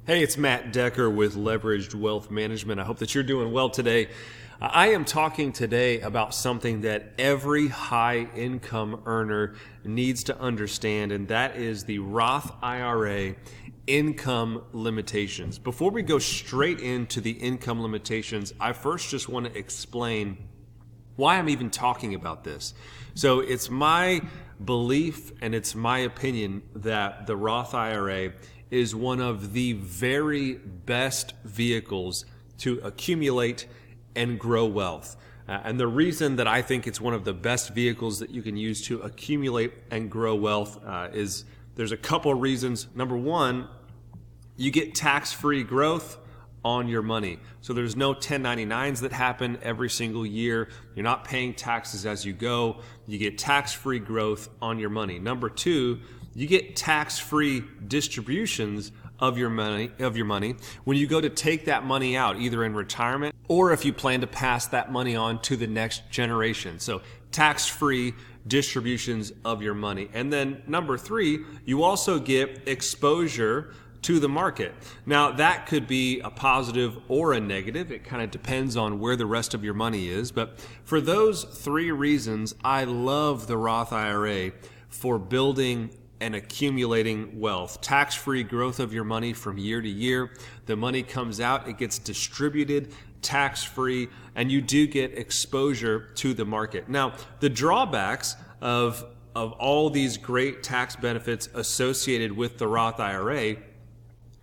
Hey, it's Matt Decker with Leveraged Wealth Management. I hope that you're doing well today. I am talking today about something that every high income earner needs to understand, and that is the Roth IRA income limitations. Before we go straight into the income limitations, I first just want to explain why I'm even talking about this. So it's my belief and it's my opinion that the Roth IRA is one of the very best vehicles to accumulate and grow wealth. And the reason that I think it's one of the best vehicles that you can use to accumulate and grow wealth is there's a couple of reasons. Number one, you get tax-free growth on your money. So there's no 1099s that happen every single year. You're not paying taxes as you go. You get tax-free growth on your money. Number two, you get tax-free distributions of your money when you go to take that money out, either in retirement or if you plan to pass that money on to the next generation. So tax-free distributions of your money. And then number three, you also get exposure to the market. Now that could be a positive or a negative. It kind of depends on where the rest of your money is. But for those three reasons, I love the Roth IRA for building and accumulating wealth. Tax-free growth of your money from year to year. The money comes out, it gets distributed tax-free, and you do get exposure to the market. Now, the drawbacks of all these great tax benefits associated with the Roth IRA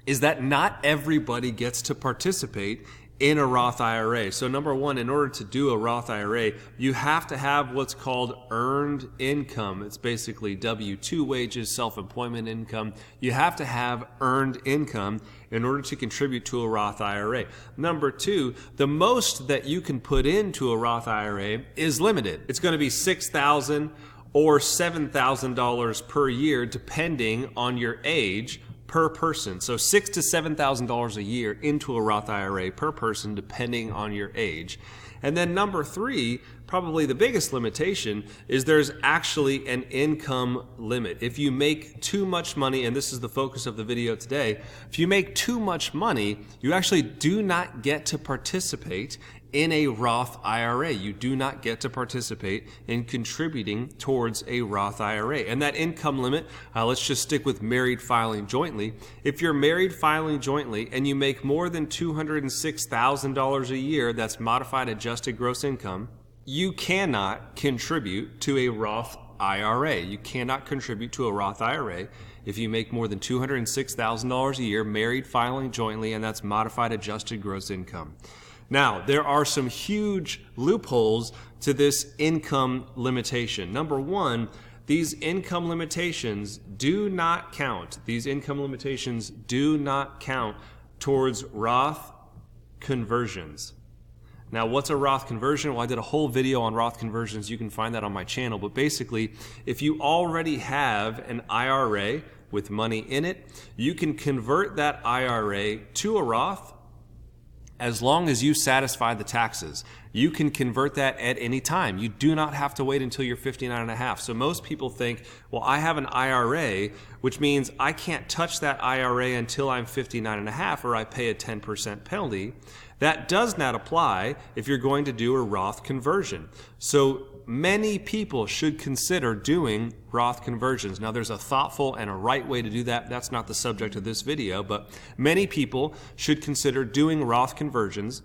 is that not everybody gets to participate in a Roth IRA. So number one, in order to do a Roth IRA, you have to have what's called earned income. It's basically W-2 wages, self-employment income. You have to have earned income in order to contribute to a Roth IRA. Number two, the most that you can put into a Roth IRA is limited. It's going to be $6,000 or $7,000 per year, depending on your age, per person. So $6,000 to $7,000 a year into a Roth IRA per person, depending on your age. And then number three, probably the biggest limitation, is there's actually an income limit. If you make too much money, and this is the focus of the video today, if you make too much money, you actually do not get to participate in a Roth IRA. You do not get to participate in contributing towards a Roth IRA. And that income limit, let's just stick with married filing jointly. If you're married filing jointly and you make more than $206,000 a year, that's modified adjusted gross income, you cannot contribute to a Roth IRA. You cannot contribute to a Roth IRA if you make more than $206,000 a year, married filing jointly, and that's modified adjusted gross income. Now, there are some huge loopholes to this income limitation. Number one, these income limitations do not count. These income limitations do not count towards Roth conversions. Now, what's a Roth conversion? Well, I did a whole video on Roth conversions. You can find that on my channel. But basically, if you already have an IRA with money in it, you can convert that IRA to a Roth as long as you satisfy the taxes. You can convert that at any time. You do not have to wait until you're 59 and a half. So most people think, well, I have an IRA, which means I can't touch that IRA until I'm 59 and a half, or I pay a 10% penalty. That does not apply if you're going to do a Roth conversion. So many people should consider doing Roth conversions. Now, there's a thoughtful and a right way to do that. That's not the subject of this video, but many people should consider doing Roth conversions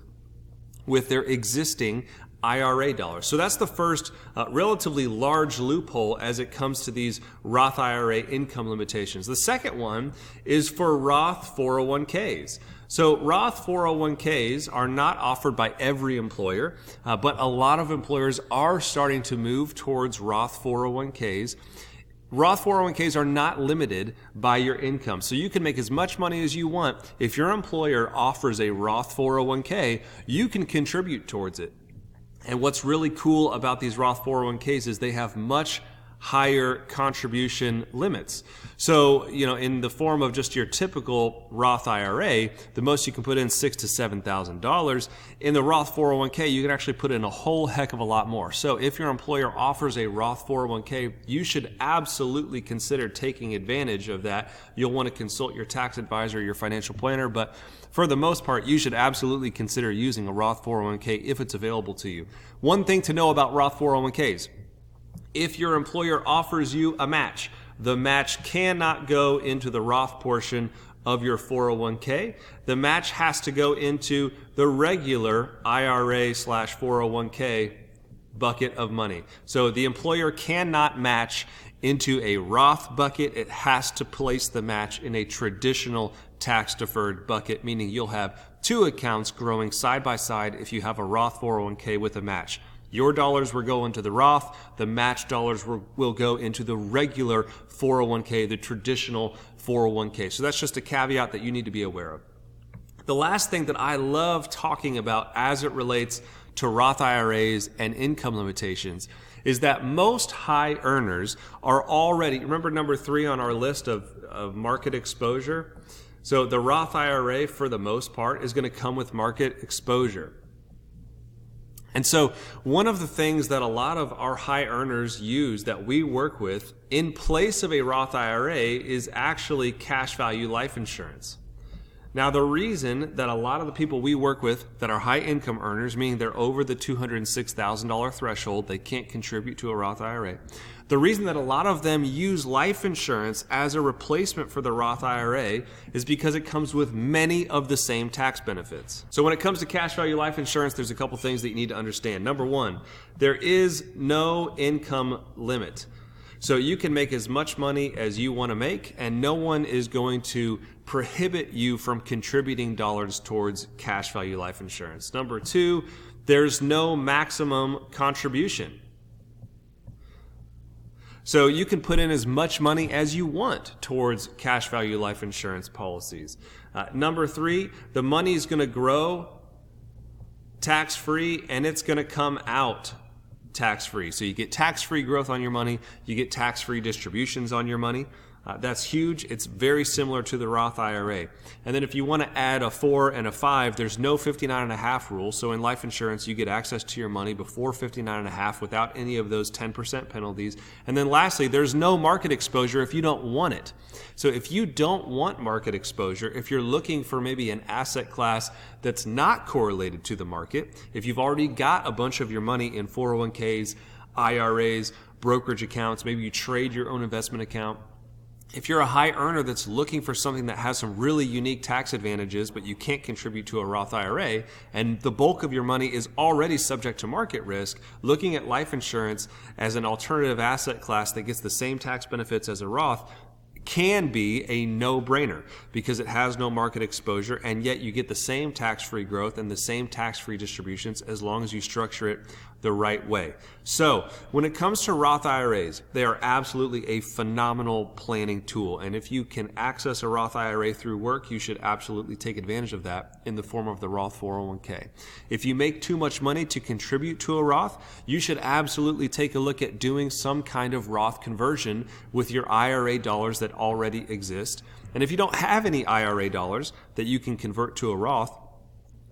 with their existing IRA dollars. So that's the first relatively large loophole as it comes to these Roth IRA income limitations. The second one is for Roth 401ks. So Roth 401ks are not offered by every employer, but a lot of employers are starting to move towards Roth 401ks. Roth 401ks are not limited by your income. So you can make as much money as you want. If your employer offers a Roth 401k, you can contribute towards it. And what's really cool about these Roth 401ks is they have much higher contribution limits. So, in the form of just your typical Roth IRA, the most you can put in $6,000 to $7,000. In the Roth 401k, you can actually put in a whole heck of a lot more. So if your employer offers a Roth 401k, you should absolutely consider taking advantage of that. You'll want to consult your tax advisor, your financial planner, but for the most part, you should absolutely consider using a Roth 401k if it's available to you. One thing to know about Roth 401ks: if your employer offers you a match, the match cannot go into the Roth portion of your 401k. The match has to go into the regular IRA/401k bucket of money. So the employer cannot match into a Roth bucket. It has to place the match in a traditional tax-deferred bucket, meaning you'll have two accounts growing side by side if you have a Roth 401k with a match. Your dollars will go into the Roth, the match dollars will go into the regular 401k, the traditional 401k. So that's just a caveat that you need to be aware of. The last thing that I love talking about as it relates to Roth IRAs and income limitations is that most high earners are already, remember number 3 on our list of market exposure? So the Roth IRA, for the most part, is going to come with market exposure. And so one of the things that a lot of our high earners use that we work with in place of a Roth IRA is actually cash value life insurance. Now, the reason that a lot of the people we work with that are high income earners, meaning they're over the $206,000 threshold, they can't contribute to a Roth IRA. The reason that a lot of them use life insurance as a replacement for the Roth IRA is because it comes with many of the same tax benefits. So when it comes to cash value life insurance, there's a couple things that you need to understand. Number one, there is no income limit. So you can make as much money as you want to make, and no one is going to prohibit you from contributing dollars towards cash value life insurance. Number two, there's no maximum contribution. So you can put in as much money as you want towards cash value life insurance policies. Number three, the money is going to grow tax-free and it's going to come out tax-free. So you get tax-free growth on your money, you get tax-free distributions on your money. That's huge. It's very similar to the Roth IRA. And then if you want to add a 4 and a 5, there's no 59.5 rule. So in life insurance, you get access to your money before 59.5 without any of those 10% penalties. And then lastly, there's no market exposure if you don't want it. So if you don't want market exposure, if you're looking for maybe an asset class that's not correlated to the market, if you've already got a bunch of your money in 401ks, IRAs, brokerage accounts, maybe you trade your own investment account, if you're a high earner that's looking for something that has some really unique tax advantages, but you can't contribute to a Roth IRA, and the bulk of your money is already subject to market risk, looking at life insurance as an alternative asset class that gets the same tax benefits as a Roth can be a no-brainer because it has no market exposure, and yet you get the same tax-free growth and the same tax-free distributions as long as you structure it the right way. So when it comes to Roth IRAs, they are absolutely a phenomenal planning tool. And if you can access a Roth IRA through work, you should absolutely take advantage of that in the form of the Roth 401k. If you make too much money to contribute to a Roth, you should absolutely take a look at doing some kind of Roth conversion with your IRA dollars that already exist. And if you don't have any IRA dollars that you can convert to a Roth,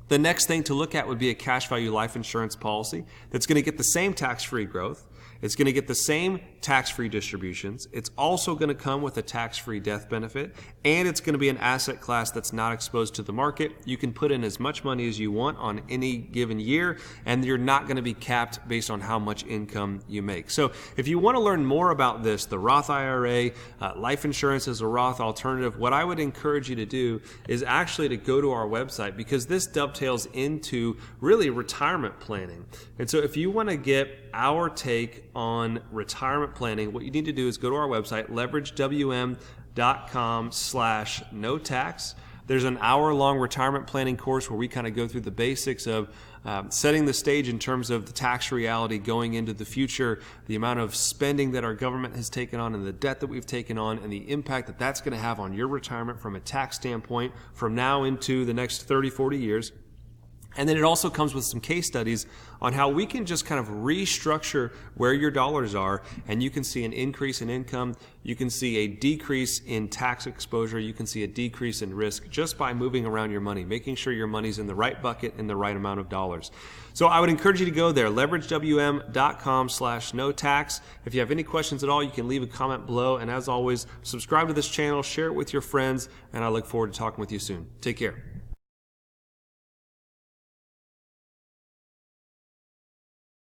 the next thing to look at would be a cash value life insurance policy that's going to get the same tax-free growth. It's going to get the same tax-free distributions. It's also going to come with a tax-free death benefit, and it's going to be an asset class that's not exposed to the market. You can put in as much money as you want on any given year, and you're not going to be capped based on how much income you make. So if you want to learn more about this, the Roth IRA, life insurance as a Roth alternative, what I would encourage you to do is actually to go to our website, because this dovetails into really retirement planning. And so if you want to get our take on retirement planning, what you need to do is go to our website, leveragewm.com/no tax. There's an hour-long retirement planning course where we kind of go through the basics of setting the stage in terms of the tax reality going into the future, the amount of spending that our government has taken on and the debt that we've taken on, and the impact that that's going to have on your retirement from a tax standpoint from now into the next 30, 40 years. And then it also comes with some case studies on how we can just kind of restructure where your dollars are, and you can see an increase in income, you can see a decrease in tax exposure, you can see a decrease in risk just by moving around your money, making sure your money's in the right bucket and the right amount of dollars. So I would encourage you to go there, leveragewm.com/no tax. If you have any questions at all, you can leave a comment below. And as always, subscribe to this channel, share it with your friends, and I look forward to talking with you soon. Take care.